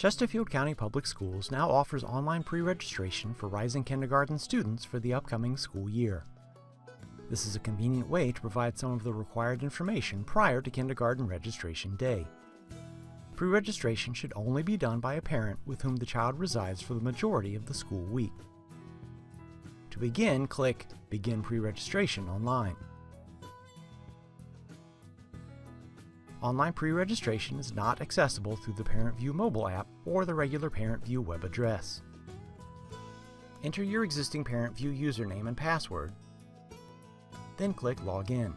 Chesterfield County Public Schools now offers online pre-registration for rising kindergarten students for the upcoming school year. This is a convenient way to provide some of the required information prior to kindergarten registration day. Pre-registration should only be done by a parent with whom the child resides for the majority of the school week. To begin, click Begin Pre-Registration online. Online pre-registration is not accessible through the Parent View mobile app or the regular Parent View web address. Enter your existing Parent View username and password, then click Login.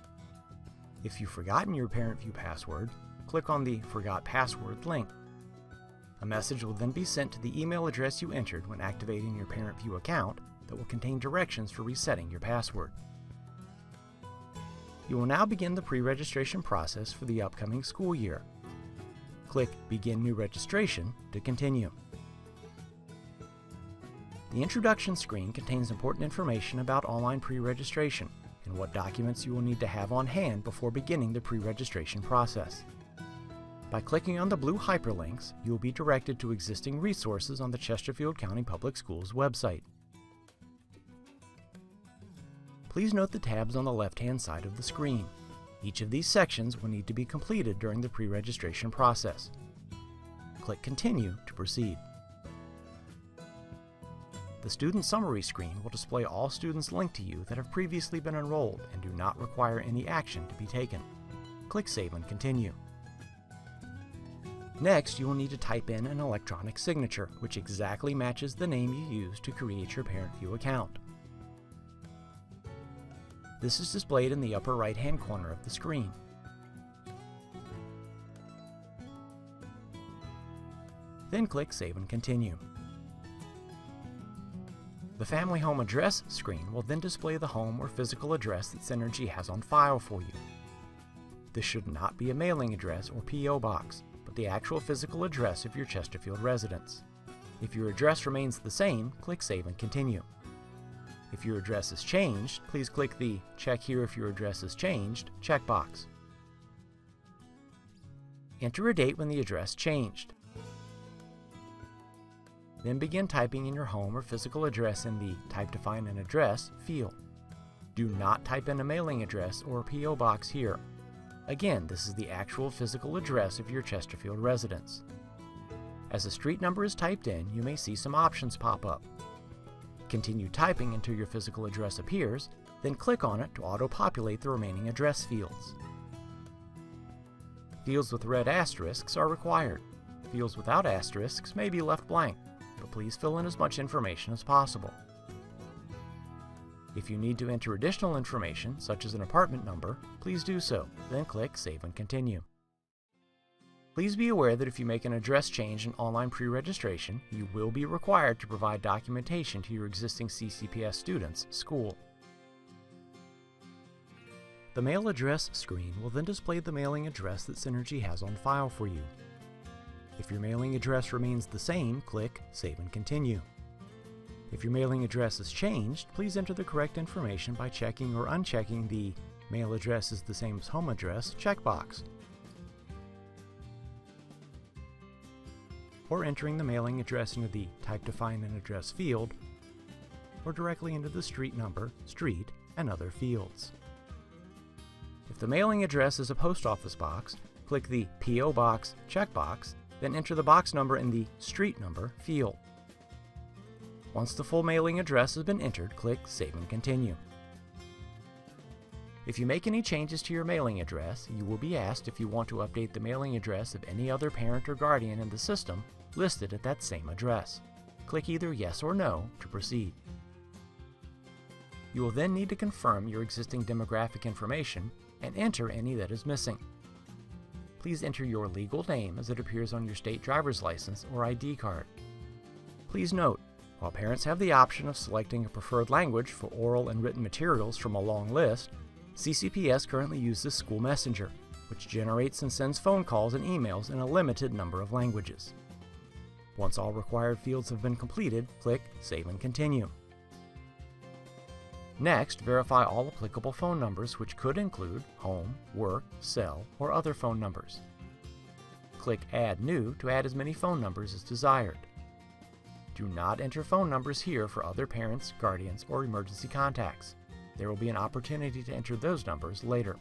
If you've forgotten your Parent View password, click on the Forgot Password link. A message will then be sent to the email address you entered when activating your Parent View account that will contain directions for resetting your password. You will now begin the pre-registration process for the upcoming school year. Click Begin New Registration to continue. The introduction screen contains important information about online pre-registration and what documents you will need to have on hand before beginning the pre-registration process. By clicking on the blue hyperlinks, you will be directed to existing resources on the Chesterfield County Public Schools website. Please note the tabs on the left-hand side of the screen. Each of these sections will need to be completed during the pre-registration process. Click Continue to proceed. The Student Summary screen will display all students linked to you that have previously been enrolled and do not require any action to be taken. Click Save and Continue. Next, you will need to type in an electronic signature, which exactly matches the name you used to create your Parent View account. This is displayed in the upper right-hand corner of the screen. Then click Save and Continue. The Family Home Address screen will then display the home or physical address that Synergy has on file for you. This should not be a mailing address or P.O. box, but the actual physical address of your Chesterfield residence. If your address remains the same, click Save and Continue. If your address is changed, please click the Check Here if your address is changed checkbox. Enter a date when the address changed. Then begin typing in your home or physical address in the Type to Find an Address field. Do not type in a mailing address or P.O. box here. Again, this is the actual physical address of your Chesterfield residence. As a street number is typed in, you may see some options pop up. Continue typing until your physical address appears, then click on it to auto-populate the remaining address fields. Fields with red asterisks are required. Fields without asterisks may be left blank, but please fill in as much information as possible. If you need to enter additional information, such as an apartment number, please do so, then click Save and Continue. Please be aware that if you make an address change in online pre-registration, you will be required to provide documentation to your existing CCPS student's school. The Mail Address screen will then display the mailing address that Synergy has on file for you. If your mailing address remains the same, click Save and Continue. If your mailing address is changed, please enter the correct information by checking or unchecking the Mail Address is the same as Home Address checkbox, or entering the mailing address into the Type to Find an Address field, or directly into the street number, street, and other fields. If the mailing address is a post office box, click the P.O. Box checkbox, then enter the box number in the street number field. Once the full mailing address has been entered, click Save and Continue. If you make any changes to your mailing address, you will be asked if you want to update the mailing address of any other parent or guardian in the system listed at that same address. Click either Yes or No to proceed. You will then need to confirm your existing demographic information and enter any that is missing. Please enter your legal name as it appears on your state driver's license or ID card. Please note, while parents have the option of selecting a preferred language for oral and written materials from a long list, CCPS currently uses School Messenger, which generates and sends phone calls and emails in a limited number of languages. Once all required fields have been completed, click Save and Continue. Next, verify all applicable phone numbers, which could include home, work, cell, or other phone numbers. click Add New to add as many phone numbers as desired. Do not enter phone numbers here for other parents, guardians, or emergency contacts. There will be an opportunity to enter those numbers later.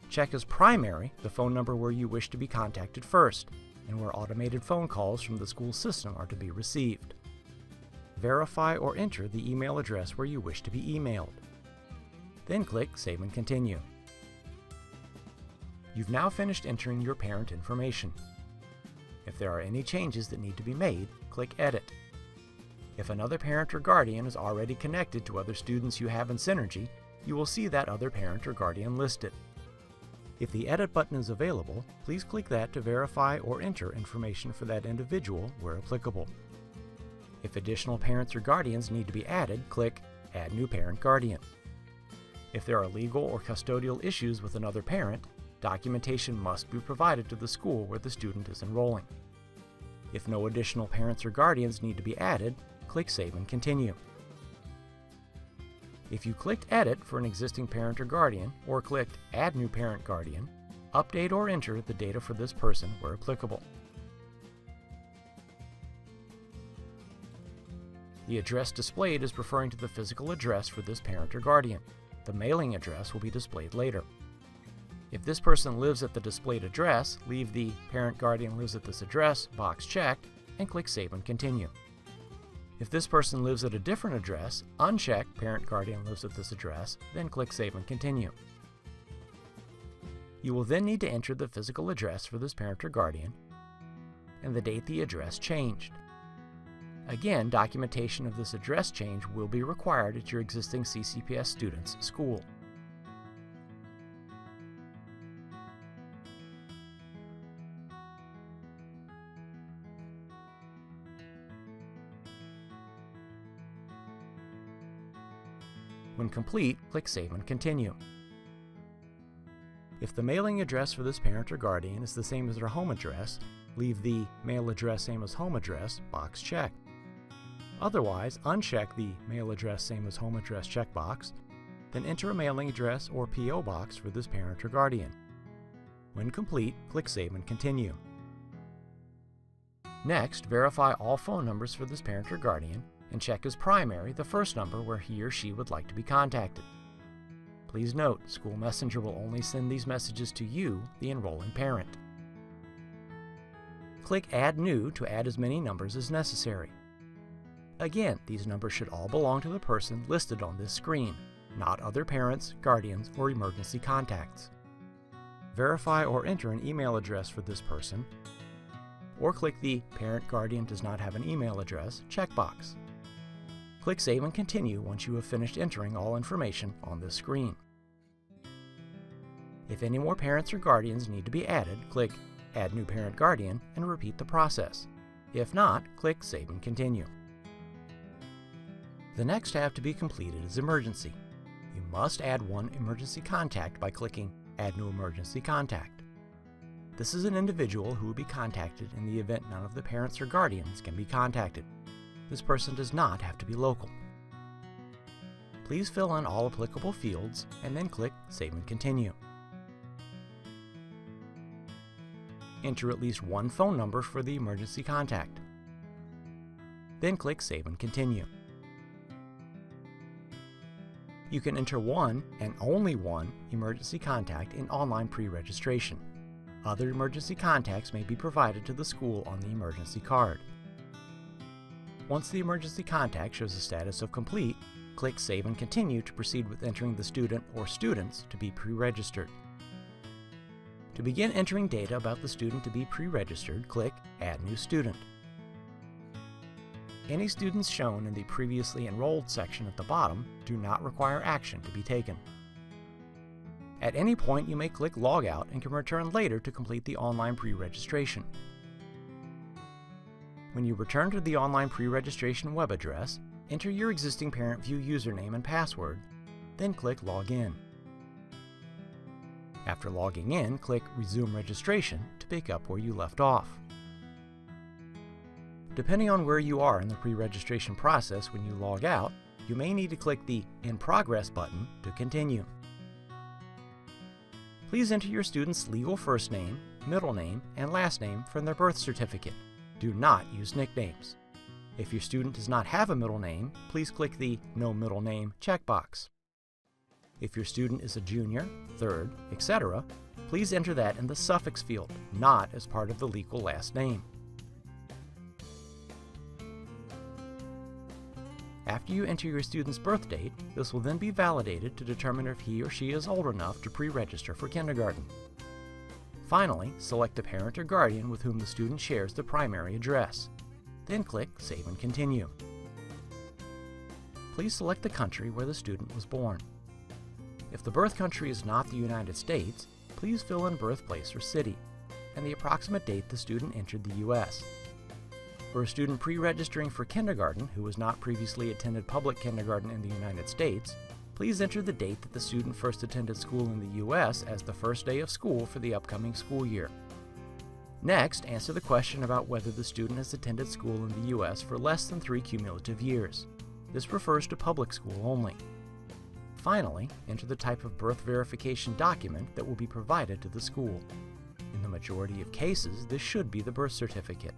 Check as primary the phone number where you wish to be contacted first, and where automated phone calls from the school system are to be received. Verify or enter the email address where you wish to be emailed. Then click Save and Continue. You've now finished entering your parent information. If there are any changes that need to be made, click Edit. If another parent or guardian is already connected to other students you have in Synergy, you will see that other parent or guardian listed. If the Edit button is available, please click that to verify or enter information for that individual where applicable. If additional parents or guardians need to be added, click Add New Parent Guardian. If there are legal or custodial issues with another parent, documentation must be provided to the school where the student is enrolling. If no additional parents or guardians need to be added, click Save and Continue. If you clicked Edit for an existing parent or guardian, or clicked Add New Parent Guardian, update or enter the data for this person where applicable. The address displayed is referring to the physical address for this parent or guardian. The mailing address will be displayed later. If this person lives at the displayed address, leave the Parent Guardian Lives at this address box checked and click Save and Continue. If this person lives at a different address, uncheck Parent Guardian Lives at this address, then click Save and Continue. You will then need to enter the physical address for this parent or guardian and the date the address changed. Again, documentation of this address change will be required at your existing CCPS student's school. When complete, click Save and Continue. If the mailing address for this parent or guardian is the same as their home address, leave the Mail Address Same as Home Address box checked. Otherwise, uncheck the Mail Address Same as Home Address checkbox, then enter a mailing address or P.O. box for this parent or guardian. When complete, click Save and Continue. Next, verify all phone numbers for this parent or guardian and check as primary the first number where he or she would like to be contacted. Please note, School Messenger will only send these messages to you, the enrolling parent. Click Add New to add as many numbers as necessary. Again, these numbers should all belong to the person listed on this screen, not other parents, guardians, or emergency contacts. Verify or enter an email address for this person, or click the Parent Guardian Does Not Have an Email Address checkbox. Click Save and Continue once you have finished entering all information on this screen. If any more parents or guardians need to be added, click Add New Parent Guardian and repeat the process. If not, click Save and Continue. The next tab to be completed is Emergency. You must add one emergency contact by clicking Add New Emergency Contact. This is an individual who will be contacted in the event none of the parents or guardians can be contacted. This person does not have to be local. Please fill in all applicable fields and then click Save and Continue. Enter at least one phone number for the emergency contact. Then click Save and Continue. You can enter one and only one emergency contact in online pre-registration. Other emergency contacts may be provided to the school on the emergency card. Once the emergency contact shows a status of complete, click Save and Continue to proceed with entering the student or students to be pre-registered. To begin entering data about the student to be pre-registered, click Add New Student. Any students shown in the Previously Enrolled section at the bottom do not require action to be taken. At any point, you may click Log Out and can return later to complete the online pre-registration. When you return to the online pre-registration web address, enter your existing ParentView username and password, then click Log In. After logging in, click Resume Registration to pick up where you left off. Depending on where you are in the pre-registration process when you log out, you may need to click the In Progress button to continue. Please enter your student's legal first name, middle name, and last name from their birth certificate. Do not use nicknames. If your student does not have a middle name, please click the No Middle Name checkbox. If your student is a junior, third, etc., please enter that in the suffix field, not as part of the legal last name. After you enter your student's birth date, this will then be validated to determine if he or she is old enough to pre-register for kindergarten. Finally, select the parent or guardian with whom the student shares the primary address. Then click Save and Continue. Please select the country where the student was born. If the birth country is not the United States, please fill in birthplace or city, and the approximate date the student entered the U.S. For a student pre-registering for kindergarten who has not previously attended public kindergarten in the United States, please enter the date that the student first attended school in the U.S. as the first day of school for the upcoming school year. Next, answer the question about whether the student has attended school in the U.S. for less than 3 cumulative years. This refers to public school only. Finally, enter the type of birth verification document that will be provided to the school. In the majority of cases, this should be the birth certificate.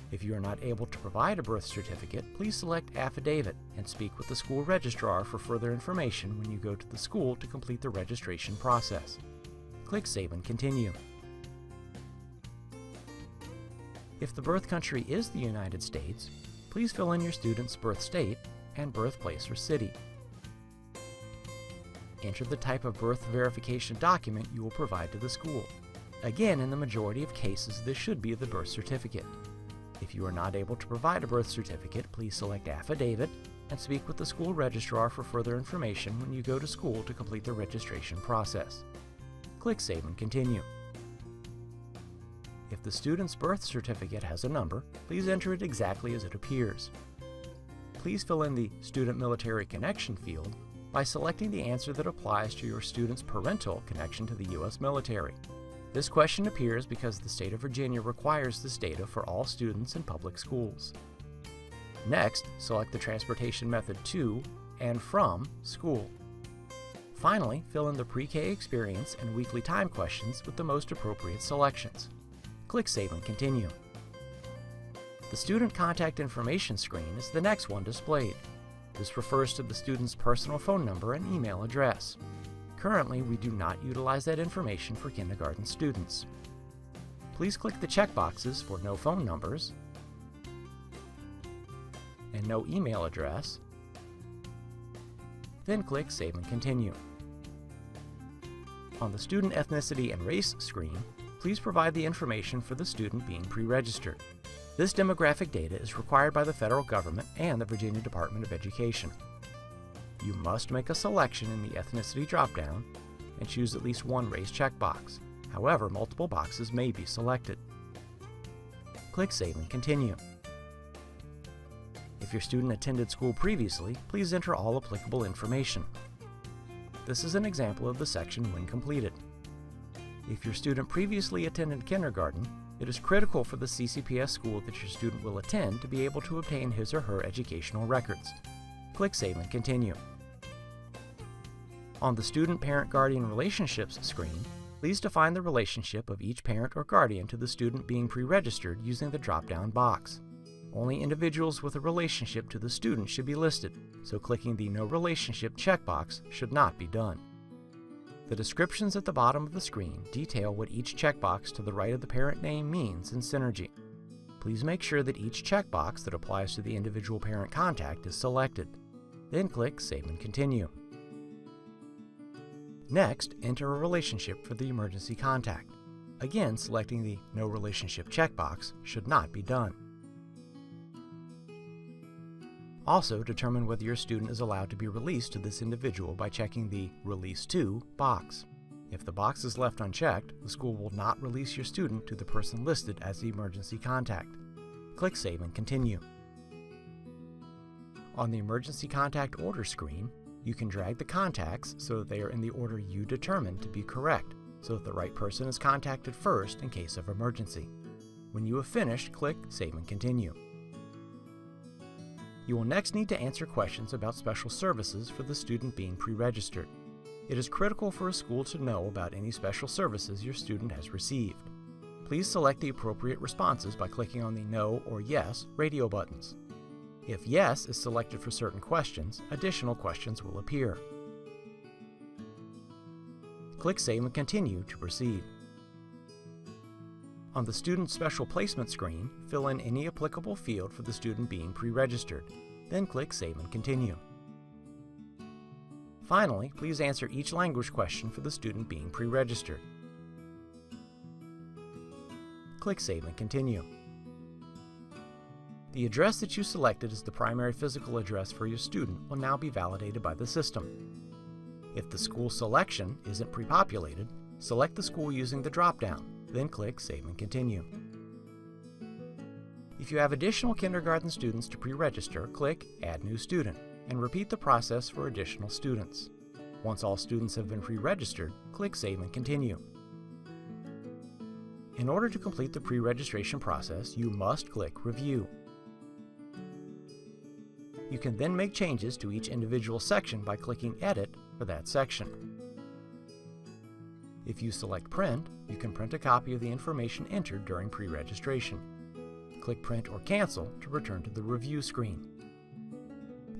If you are not able to provide a birth certificate, please select Affidavit and speak with the school registrar for further information when you go to the school to complete the registration process. Click Save and Continue. If the birth country is the United States, please fill in your student's birth state and birthplace or city. Enter the type of birth verification document you will provide to the school. Again, in the majority of cases, this should be the birth certificate. If you are not able to provide a birth certificate, please select Affidavit and speak with the school registrar for further information when you go to school to complete the registration process. Click Save and Continue. If the student's birth certificate has a number, please enter it exactly as it appears. Please fill in the Student Military Connection field by selecting the answer that applies to your student's parental connection to the U.S. military. This question appears because the state of Virginia requires this data for all students in public schools. Next, select the transportation method to and from school. Finally, fill in the pre-K experience and weekly time questions with the most appropriate selections. Click Save and Continue. The Student Contact Information screen is the next one displayed. This refers to the student's personal phone number and email address. Currently, we do not utilize that information for kindergarten students. Please click the checkboxes for no phone numbers and no email address, then click Save and Continue. On the Student Ethnicity and Race screen, please provide the information for the student being pre-registered. This demographic data is required by the federal government and the Virginia Department of Education. You must make a selection in the ethnicity dropdown and choose at least one race checkbox. However, multiple boxes may be selected. Click Save and Continue. If your student attended school previously, please enter all applicable information. This is an example of the section when completed. If your student previously attended kindergarten, it is critical for the CCPS school that your student will attend to be able to obtain his or her educational records. Click Save and Continue. On the Student Parent-Guardian Relationships screen, please define the relationship of each parent or guardian to the student being pre-registered using the drop-down box. Only individuals with a relationship to the student should be listed, so clicking the No Relationship checkbox should not be done. The descriptions at the bottom of the screen detail what each checkbox to the right of the parent name means in Synergy. Please make sure that each checkbox that applies to the individual parent contact is selected. Then click Save and Continue. Next, enter a relationship for the emergency contact. Again, selecting the No Relationship checkbox should not be done. Also, determine whether your student is allowed to be released to this individual by checking the Release To box. If the box is left unchecked, the school will not release your student to the person listed as the emergency contact. Click Save and Continue. On the Emergency Contact Order screen, you can drag the contacts so that they are in the order you determine to be correct, so that the right person is contacted first in case of emergency. When you have finished, click Save and Continue. You will next need to answer questions about special services for the student being pre-registered. It is critical for a school to know about any special services your student has received. Please select the appropriate responses by clicking on the No or Yes radio buttons. If Yes is selected for certain questions, additional questions will appear. Click Save and Continue to proceed. On the Student Special Placement screen, fill in any applicable field for the student being pre-registered, then click Save and Continue. Finally, please answer each language question for the student being pre-registered. Click Save and Continue. The address that you selected as the primary physical address for your student will now be validated by the system. If the school selection isn't pre-populated, select the school using the drop-down, then click Save and Continue. If you have additional kindergarten students to pre-register, click Add New Student and repeat the process for additional students. Once all students have been pre-registered, click Save and Continue. In order to complete the pre-registration process, you must click Review. You can then make changes to each individual section by clicking Edit for that section. If you select Print, you can print a copy of the information entered during pre-registration. Click Print or Cancel to return to the Review screen.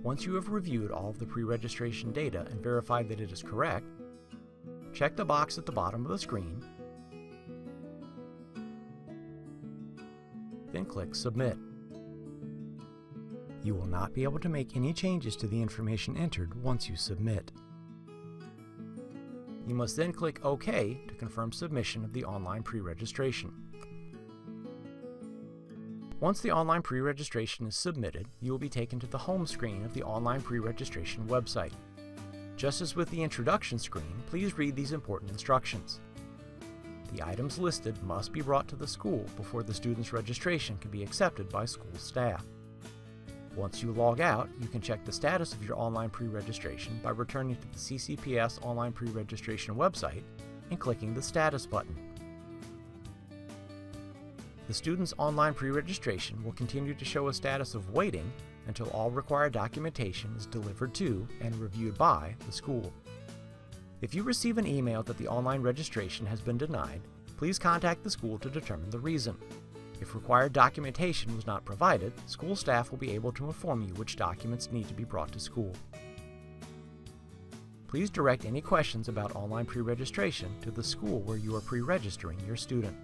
Once you have reviewed all of the pre-registration data and verified that it is correct, check the box at the bottom of the screen, then click Submit. You will not be able to make any changes to the information entered once you submit. You must then click OK to confirm submission of the online pre-registration. Once the online pre-registration is submitted, you will be taken to the home screen of the online pre-registration website. Just as with the introduction screen, please read these important instructions. The items listed must be brought to the school before the student's registration can be accepted by school staff. Once you log out, you can check the status of your online pre-registration by returning to the CCPS online pre-registration website and clicking the Status button. The student's online pre-registration will continue to show a status of waiting until all required documentation is delivered to and reviewed by the school. If you receive an email that the online registration has been denied, please contact the school to determine the reason. If required documentation was not provided, school staff will be able to inform you which documents need to be brought to school. Please direct any questions about online pre-registration to the school where you are pre-registering your student.